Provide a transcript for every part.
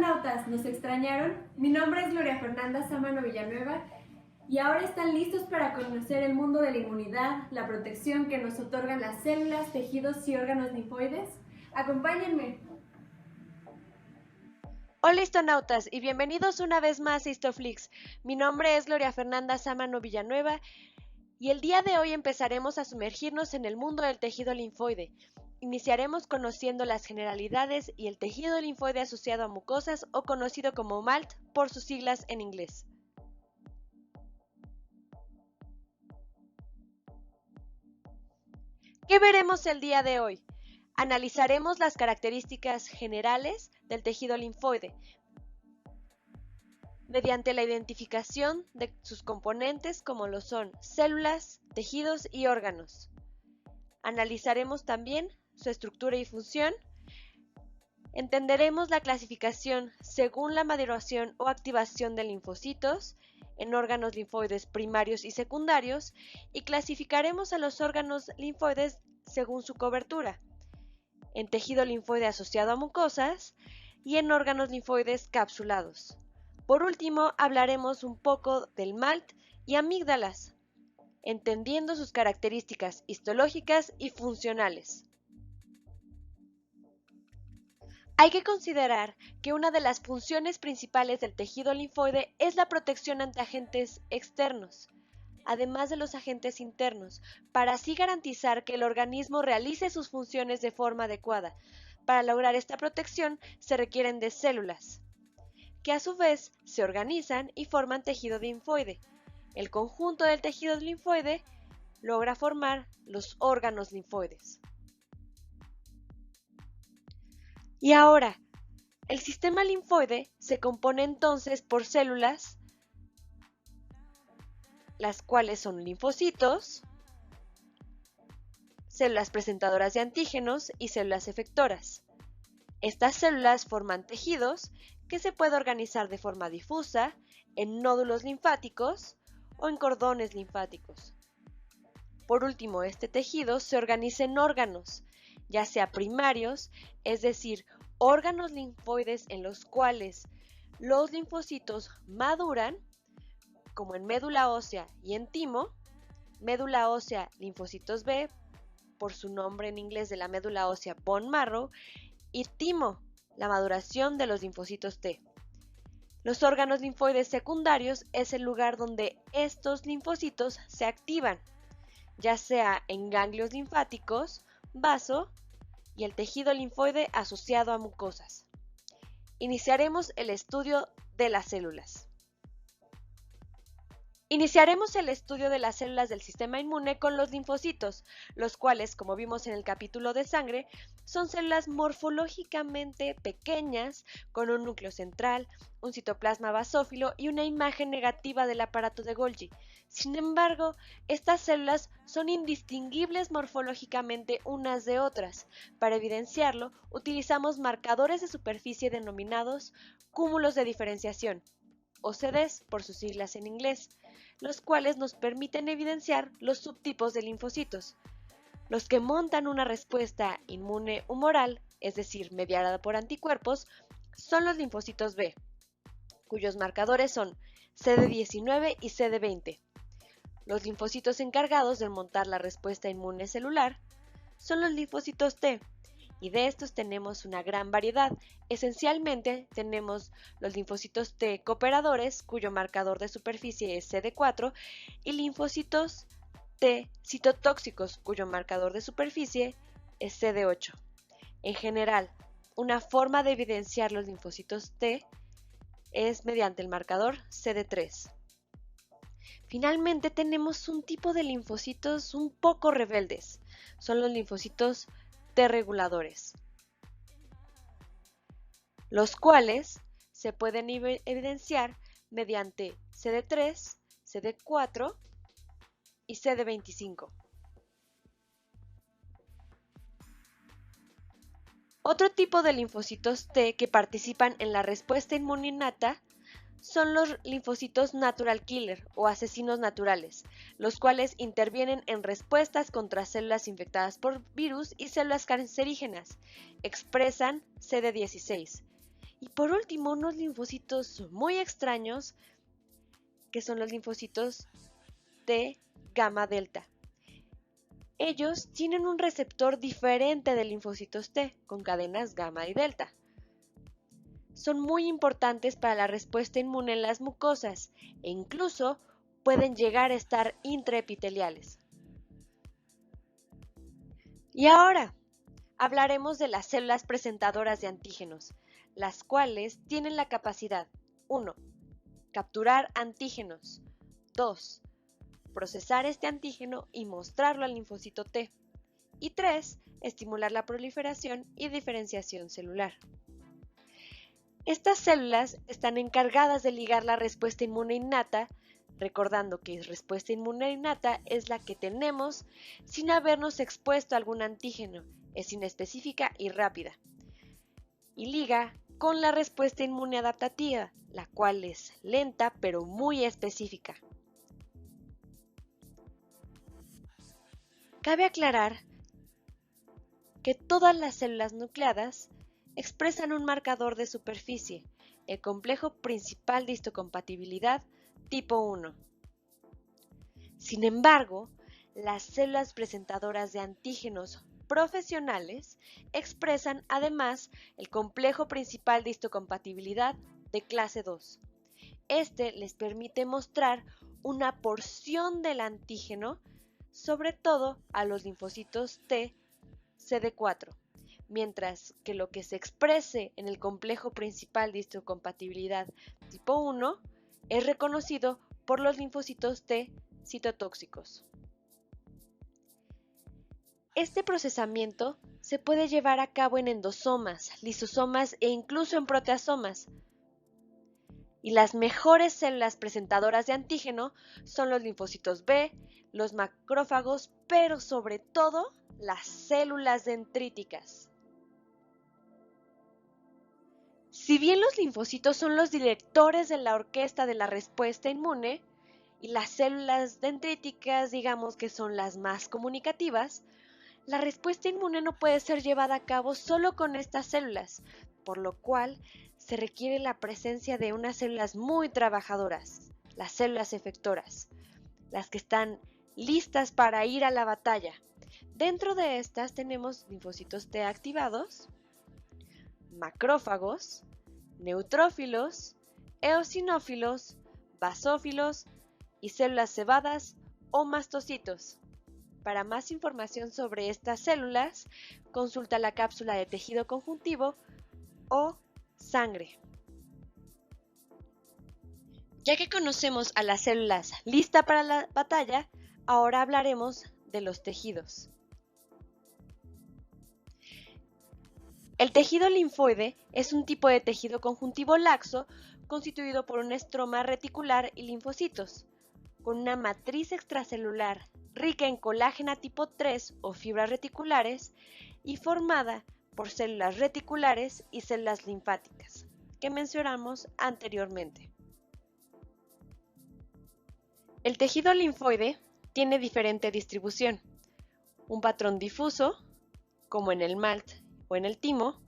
astronautas, ¿nos extrañaron? Mi nombre es Gloria Fernanda Sámano Villanueva y ahora están listos para conocer el mundo de la inmunidad, la protección que nos otorgan las células, tejidos y órganos linfoides. ¡Acompáñenme! Hola astronautas y bienvenidos una vez más a Histoflix. Mi nombre es Gloria Fernanda Sámano Villanueva y el día de hoy empezaremos a sumergirnos en el mundo del tejido linfoide. Iniciaremos conociendo las generalidades y el tejido linfoide asociado a mucosas o conocido como MALT por sus siglas en inglés. ¿Qué veremos el día de hoy? Analizaremos las características generales del tejido linfoide mediante la identificación de sus componentes como lo son células, tejidos y órganos. Analizaremos también su estructura y función. Entenderemos la clasificación según la maduración o activación de linfocitos en órganos linfoides primarios y secundarios y clasificaremos a los órganos linfoides según su cobertura, en tejido linfoide asociado a mucosas y en órganos linfoides capsulados. Por último, hablaremos un poco del MALT y amígdalas, entendiendo sus características histológicas y funcionales. Hay que considerar que una de las funciones principales del tejido linfoide es la protección ante agentes externos, además de los agentes internos, para así garantizar que el organismo realice sus funciones de forma adecuada. Para lograr esta protección se requieren de células, que a su vez se organizan y forman tejido linfoide. El conjunto del tejido linfoide logra formar los órganos linfoides. Y ahora, el sistema linfoide se compone entonces por células, las cuales son linfocitos, células presentadoras de antígenos y células efectoras. Estas células forman tejidos que se puede organizar de forma difusa en nódulos linfáticos o en cordones linfáticos. Por último, este tejido se organiza en órganos, ya sea primarios, es decir, órganos linfoides en los cuales los linfocitos maduran, como en médula ósea y en timo, médula ósea linfocitos B, por su nombre en inglés de la médula ósea bone marrow, y timo, la maduración de los linfocitos T. Los órganos linfoides secundarios es el lugar donde estos linfocitos se activan, ya sea en ganglios linfáticos, vaso y el tejido linfoide asociado a mucosas. Iniciaremos el estudio de las células. Iniciaremos el estudio de las células del sistema inmune con los linfocitos, los cuales, como vimos en el capítulo de sangre, son células morfológicamente pequeñas, con un núcleo central, un citoplasma basófilo y una imagen negativa del aparato de Golgi. Sin embargo, estas células son indistinguibles morfológicamente unas de otras. Para evidenciarlo, utilizamos marcadores de superficie denominados cúmulos de diferenciación, o CDs por sus siglas en inglés, los cuales nos permiten evidenciar los subtipos de linfocitos. Los que montan una respuesta inmune humoral, es decir, mediada por anticuerpos, son los linfocitos B, cuyos marcadores son CD19 y CD20. Los linfocitos encargados de montar la respuesta inmune celular son los linfocitos T, y de estos tenemos una gran variedad. Esencialmente tenemos los linfocitos T cooperadores, cuyo marcador de superficie es CD4, y linfocitos T citotóxicos, cuyo marcador de superficie es CD8. En general, una forma de evidenciar los linfocitos T es mediante el marcador CD3. Finalmente tenemos un tipo de linfocitos un poco rebeldes, son los linfocitos T reguladores, los cuales se pueden evidenciar mediante CD3, CD4 y CD25. Otro tipo de linfocitos T que participan en la respuesta inmune innata son los linfocitos natural killer o asesinos naturales, los cuales intervienen en respuestas contra células infectadas por virus y células cancerígenas. Expresan CD16 Y por último, unos linfocitos muy extraños, que son los linfocitos T gamma delta. Ellos tienen un receptor diferente de linfocitos T, con cadenas gamma y delta. Son muy importantes para la respuesta inmune en las mucosas e incluso pueden llegar a estar intraepiteliales. Y ahora hablaremos de las células presentadoras de antígenos, las cuales tienen la capacidad 1. Capturar antígenos. 2. Procesar este antígeno y mostrarlo al linfocito T. Y 3. Estimular la proliferación y diferenciación celular. Estas células están encargadas de ligar la respuesta inmune innata, recordando que respuesta inmune innata es la que tenemos sin habernos expuesto a algún antígeno, es inespecífica y rápida. Y liga con la respuesta inmune adaptativa, la cual es lenta pero muy específica. Cabe aclarar que todas las células nucleadas expresan un marcador de superficie, el complejo principal de histocompatibilidad tipo 1. Sin embargo, las células presentadoras de antígenos profesionales expresan además el complejo principal de histocompatibilidad de clase 2. Este les permite mostrar una porción del antígeno, sobre todo a los linfocitos T CD4, mientras que lo que se exprese en el complejo principal de histocompatibilidad tipo 1 es reconocido por los linfocitos T citotóxicos. Este procesamiento se puede llevar a cabo en endosomas, lisosomas e incluso en proteasomas. Y las mejores células presentadoras de antígeno son los linfocitos B, los macrófagos, pero sobre todo las células dendríticas. Si bien los linfocitos son los directores de la orquesta de la respuesta inmune, y las células dendríticas digamos que son las más comunicativas, la respuesta inmune no puede ser llevada a cabo solo con estas células, por lo cual se requiere la presencia de unas células muy trabajadoras, las células efectoras, las que están listas para ir a la batalla. Dentro de estas tenemos linfocitos T activados, macrófagos, neutrófilos, eosinófilos, basófilos y células cebadas o mastocitos. Para más información sobre estas células, consulta la cápsula de tejido conjuntivo o sangre. Ya que conocemos a las células listas para la batalla, ahora hablaremos de los tejidos. El tejido linfoide es un tipo de tejido conjuntivo laxo constituido por un estroma reticular y linfocitos, con una matriz extracelular rica en colágeno tipo 3 o fibras reticulares y formada por células reticulares y células linfáticas, que mencionamos anteriormente. El tejido linfoide tiene diferente distribución, un patrón difuso, como en el MALT o en el timo,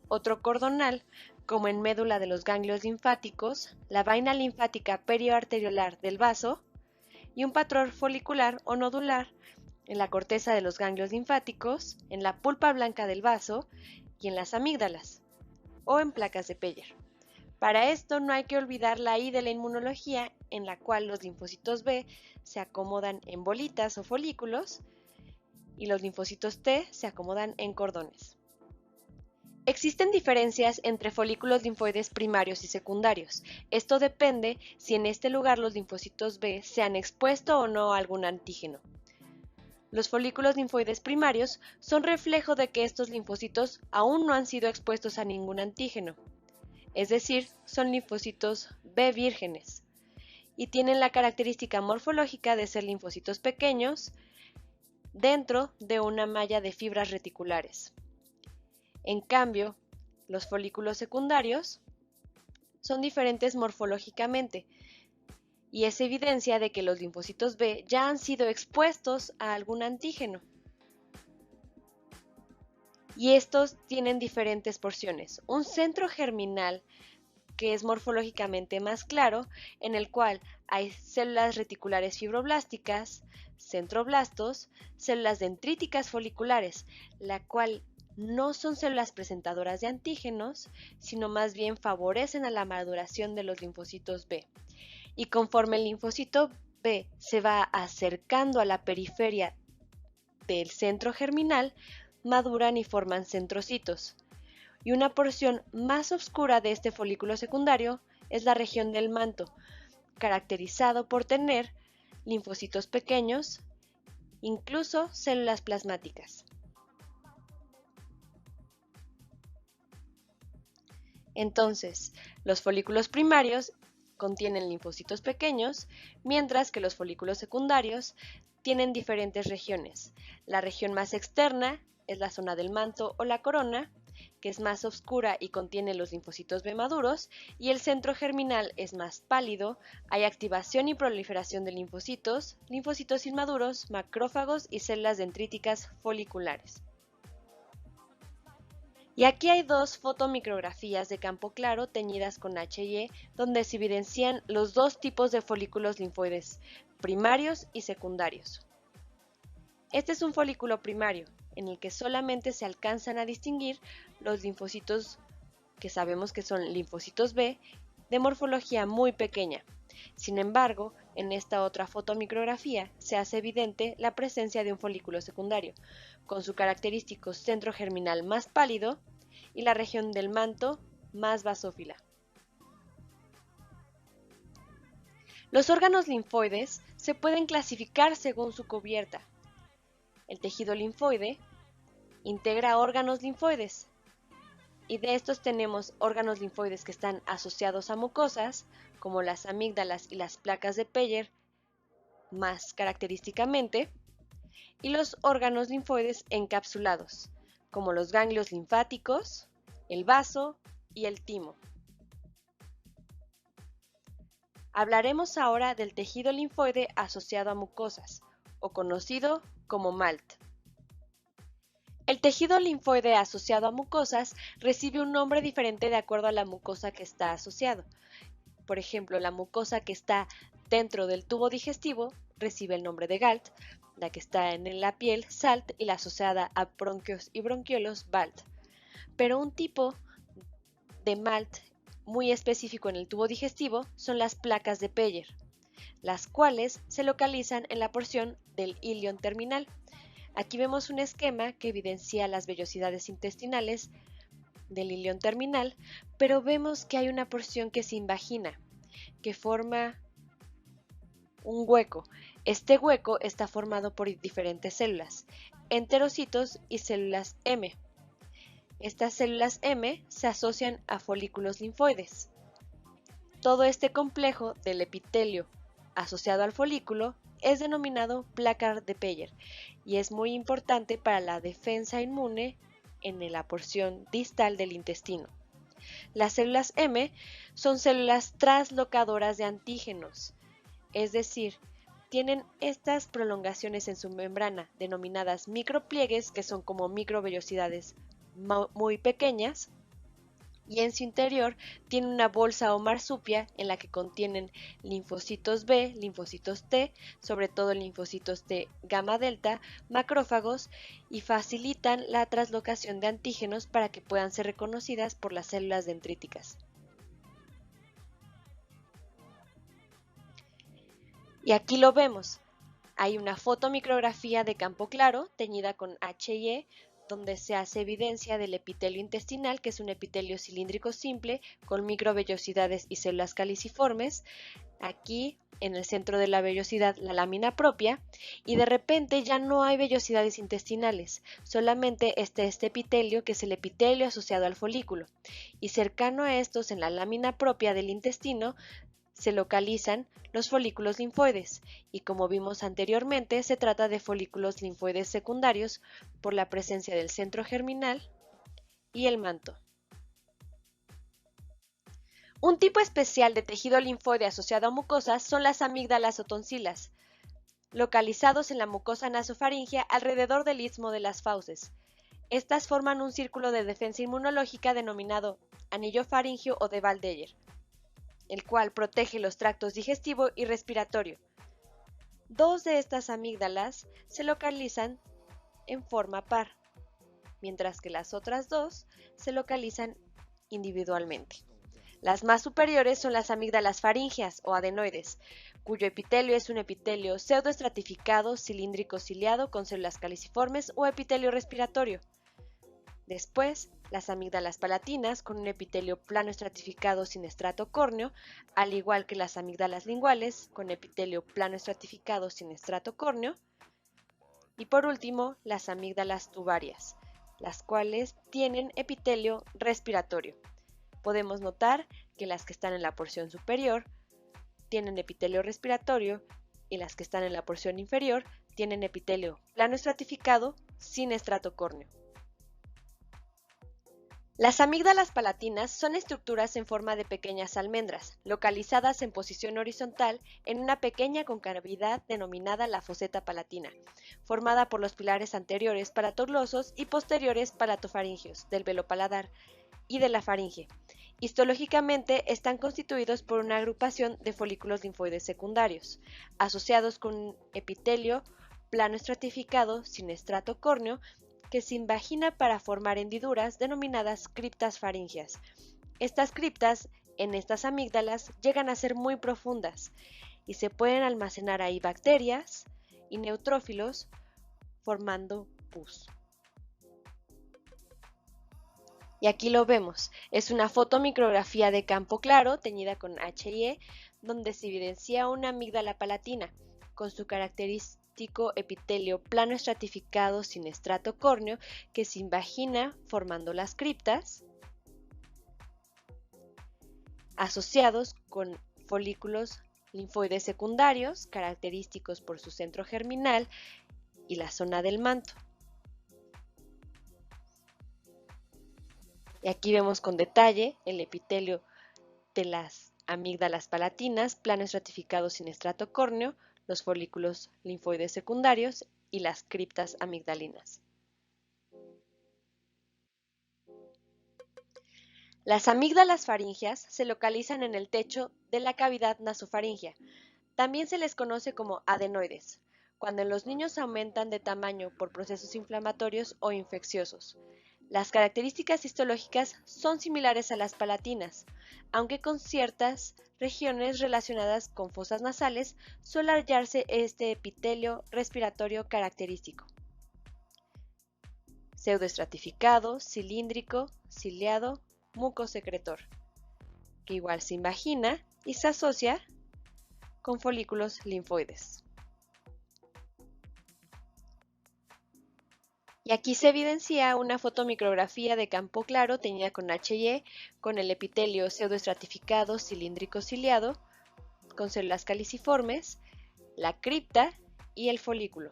otro cordonal, como en médula de los ganglios linfáticos, la vaina linfática perioarteriolar del vaso, y un patrón folicular o nodular en la corteza de los ganglios linfáticos, en la pulpa blanca del vaso y en las amígdalas, o en placas de Peyer. Para esto no hay que olvidar la I de la inmunología, en la cual los linfocitos B se acomodan en bolitas o folículos y los linfocitos T se acomodan en cordones. Existen diferencias entre folículos linfoides primarios y secundarios. Esto depende si en este lugar los linfocitos B se han expuesto o no a algún antígeno. Los folículos linfoides primarios son reflejo de que estos linfocitos aún no han sido expuestos a ningún antígeno, es decir, son linfocitos B vírgenes, y tienen la característica morfológica de ser linfocitos pequeños dentro de una malla de fibras reticulares. En cambio, los folículos secundarios son diferentes morfológicamente y es evidencia de que los linfocitos B ya han sido expuestos a algún antígeno. y estos tienen diferentes porciones. Un centro germinal que es morfológicamente más claro, en el cual hay células reticulares fibroblásticas, centroblastos, células dendríticas foliculares, la cual no son células presentadoras de antígenos, sino más bien favorecen a la maduración de los linfocitos B. Y conforme el linfocito B se va acercando a la periferia del centro germinal, maduran y forman centrocitos. Y una porción más oscura de este folículo secundario es la región del manto, caracterizado por tener linfocitos pequeños, incluso células plasmáticas. Entonces, los folículos primarios contienen linfocitos pequeños, mientras que los folículos secundarios tienen diferentes regiones. La región más externa es la zona del manto o la corona, que es más oscura y contiene los linfocitos B maduros, y el centro germinal es más pálido, hay activación y proliferación de linfocitos, linfocitos inmaduros, macrófagos y células dendríticas foliculares. Y aquí hay dos fotomicrografías de campo claro teñidas con H&E, donde se evidencian los dos tipos de folículos linfoides, primarios y secundarios. Este es un folículo primario, en el que solamente se alcanzan a distinguir los linfocitos que sabemos que son linfocitos B, de morfología muy pequeña. Sin embargo, en esta otra fotomicrografía se hace evidente la presencia de un folículo secundario, con su característico centro germinal más pálido y la región del manto más basófila. Los órganos linfoides se pueden clasificar según su cubierta. El tejido linfoide integra órganos linfoides, y de estos tenemos órganos linfoides que están asociados a mucosas, como las amígdalas y las placas de Peyer, más característicamente, y los órganos linfoides encapsulados, como los ganglios linfáticos, el vaso y el timo. Hablaremos ahora del tejido linfoide asociado a mucosas, o conocido como MALT. El tejido linfoide asociado a mucosas recibe un nombre diferente de acuerdo a la mucosa que está asociado. Por ejemplo, la mucosa que está dentro del tubo digestivo recibe el nombre de GALT, la que está en la piel SALT y la asociada a bronquios y bronquiolos BALT. Pero un tipo de MALT muy específico en el tubo digestivo son las placas de Peyer, las cuales se localizan en la porción del ilion terminal. Aquí vemos un esquema que evidencia las vellosidades intestinales del ilion terminal, pero vemos que hay una porción que se invagina, que forma un hueco. Este hueco está formado por diferentes células, enterocitos y células M. Estas células M se asocian a folículos linfoides. Todo este complejo del epitelio asociado al folículo es denominado placa de Peyer y es muy importante para la defensa inmune en la porción distal del intestino. Las células M son células translocadoras de antígenos, es decir, tienen estas prolongaciones en su membrana denominadas micropliegues, que son como microvellosidades muy pequeñas, y en su interior tiene una bolsa o marsupia en la que contienen linfocitos B, linfocitos T, sobre todo linfocitos T gamma delta, macrófagos, y facilitan la translocación de antígenos para que puedan ser reconocidas por las células dendríticas. Y aquí lo vemos. Hay una fotomicrografía de campo claro teñida con H&E, donde se hace evidencia del epitelio intestinal, que es un epitelio cilíndrico simple con microvellosidades y células caliciformes. Aquí en el centro de la vellosidad la lámina propia, y de repente ya no hay vellosidades intestinales, solamente este epitelio, que es el epitelio asociado al folículo, y cercano a estos en la lámina propia del intestino se localizan los folículos linfoides, y como vimos anteriormente, se trata de folículos linfoides secundarios por la presencia del centro germinal y el manto. Un tipo especial de tejido linfoide asociado a mucosas son las amígdalas o tonsilas, localizados en la mucosa nasofaríngea alrededor del istmo de las fauces. Estas forman un círculo de defensa inmunológica denominado anillo faríngeo o de Waldeyer, el cual protege los tractos digestivo y respiratorio. Dos de estas amígdalas se localizan en forma par, mientras que las otras dos se localizan individualmente. Las más superiores son las amígdalas faríngeas o adenoides, cuyo epitelio es un epitelio pseudoestratificado cilíndrico ciliado con células caliciformes o epitelio respiratorio. Después, las amígdalas palatinas con un epitelio plano estratificado sin estrato córneo, al igual que las amígdalas linguales con epitelio plano estratificado sin estrato córneo. Y por último, las amígdalas tubarias, las cuales tienen epitelio respiratorio. Podemos notar que las que están en la porción superior tienen epitelio respiratorio y las que están en la porción inferior tienen epitelio plano estratificado sin estrato córneo. Las amígdalas palatinas son estructuras en forma de pequeñas almendras, localizadas en posición horizontal en una pequeña concavidad denominada la foseta palatina, formada por los pilares anteriores palatoglosos y posteriores palatofaringeos del velo paladar y de la faringe. Histológicamente están constituidos por una agrupación de folículos linfoides secundarios, asociados con un epitelio plano estratificado sin estrato córneo que se invagina para formar hendiduras denominadas criptas faríngeas. Estas criptas en estas amígdalas llegan a ser muy profundas y se pueden almacenar ahí bacterias y neutrófilos formando pus. Y aquí lo vemos, es una fotomicrografía de campo claro teñida con HIE, donde se evidencia una amígdala palatina, con su característico epitelio plano estratificado sin estrato córneo que se invagina formando las criptas, asociados con folículos linfoides secundarios, característicos por su centro germinal y la zona del manto. Y aquí vemos con detalle el epitelio de las amígdalas palatinas, plano estratificado sin estrato córneo, los folículos linfoides secundarios y las criptas amigdalinas. Las amígdalas faríngeas se localizan en el techo de la cavidad nasofaríngea. También se les conoce como adenoides, cuando en los niños aumentan de tamaño por procesos inflamatorios o infecciosos. Las características histológicas son similares a las palatinas, aunque con ciertas regiones relacionadas con fosas nasales suele hallarse este epitelio respiratorio característico. Pseudoestratificado, cilíndrico, ciliado, mucosecretor, que igual se invagina y se asocia con folículos linfoides. Y aquí se evidencia una fotomicrografía de campo claro teñida con HIE, con el epitelio pseudoestratificado cilíndrico ciliado, con células caliciformes, la cripta y el folículo.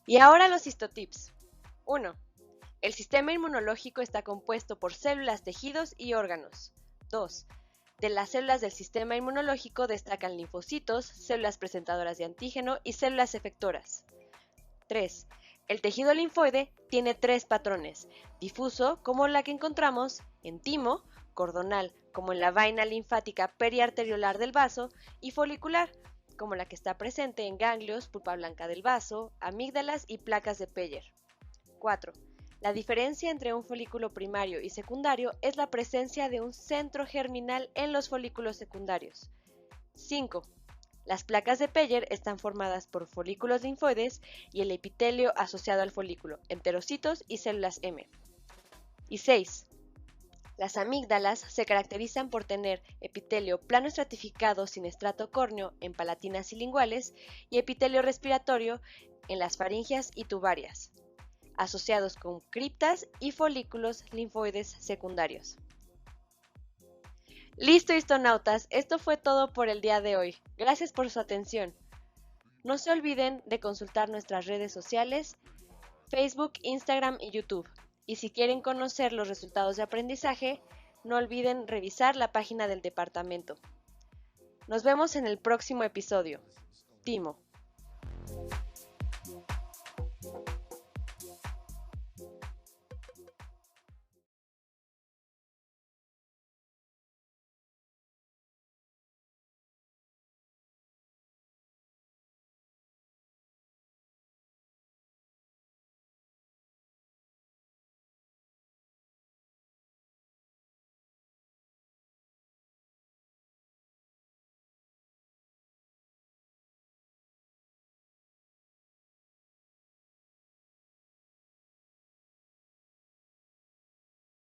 Y ahora los histotips. 1. El sistema inmunológico está compuesto por células, tejidos y órganos. 2. De las células del sistema inmunológico destacan linfocitos, células presentadoras de antígeno y células efectoras. 3. El tejido linfoide tiene 3 patrones: difuso, como la que encontramos en timo, cordonal, como en la vaina linfática periarteriolar del vaso, y folicular, como la que está presente en ganglios, pulpa blanca del vaso, amígdalas y placas de Peyer. 4. La diferencia entre un folículo primario y secundario es la presencia de un centro germinal en los folículos secundarios. 5. Las placas de Peyer están formadas por folículos linfoides y el epitelio asociado al folículo, enterocitos y células M. Y 6. Las amígdalas se caracterizan por tener epitelio plano estratificado sin estrato córneo en palatinas y linguales y epitelio respiratorio en las faringeas y tubarias, asociados con criptas y folículos linfoides secundarios. Listo, histonautas, esto fue todo por el día de hoy. Gracias por su atención. No se olviden de consultar nuestras redes sociales, Facebook, Instagram y YouTube. Y si quieren conocer los resultados de aprendizaje, no olviden revisar la página del departamento. Nos vemos en el próximo episodio. Timo.